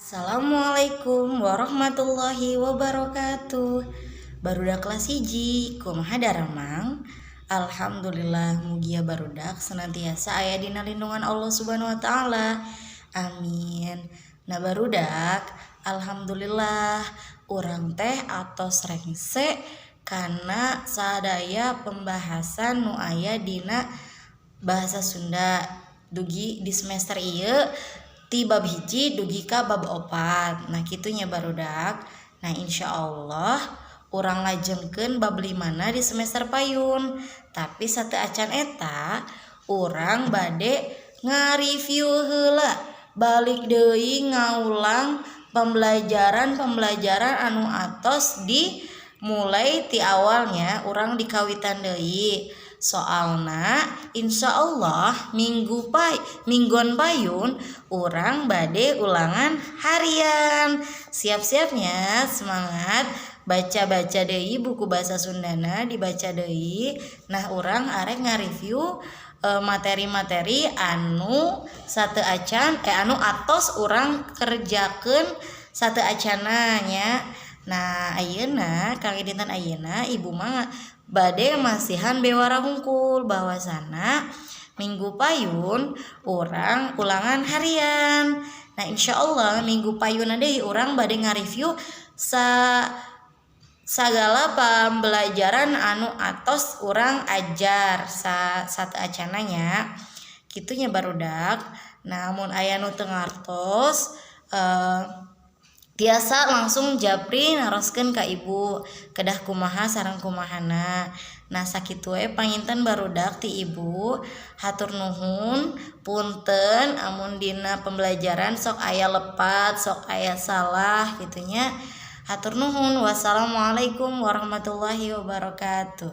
Assalamualaikum warahmatullahi wabarakatuh. Barudak kelas 1 kumaha daramang. Alhamdulillah mugia barudak senantiasa aya dina lindungan Allah Subhanahu wa taala. Amin. Nah barudak alhamdulillah urang teh atos rengse karena sadaya pembahasan nu aya dina bahasa Sunda dugi di semester ieu ti bab hiji dugi ka bab 4. Nah kitunya barudak. Nah insyaallah urang lajengkeun bab 5 di semester payun. Tapi sateu acan eta urang bade ngareview heula balik deui ngaulang pembelajaran anu atos di mulai ti awalnya urang dikawitan deui. Soalna insyaallah mingguan payun urang bade ulangan harian. Siap-siapnya semangat baca-baca deui buku bahasa Sundana dibaca deui. Nah urang arek ngareview materi-materi anu sateu acan anu atos urang kerjakeun sateu acanna nya. Nah ayeuna kang dinten ayeuna ibu mah bade masihan bewara hungkul bahwasana minggu payun urang ulangan harian. Nah insyaallah minggu payun deui urang bade ngareview sagala pembelajaran anu atos urang ajar sateu acanna nya. Kitunya barudak. Namun aya nu teu ngartos tiasa langsung japri naroskeun ka ibu kedah kumaha sareng kumahana. Nah sakitu we panginten barudak ti ibu. Hatur nuhun punten amun dina pembelajaran sok aya lepat sok aya salah gitunya. Hatur nuhun. Wassalamualaikum warahmatullahi wabarakatuh.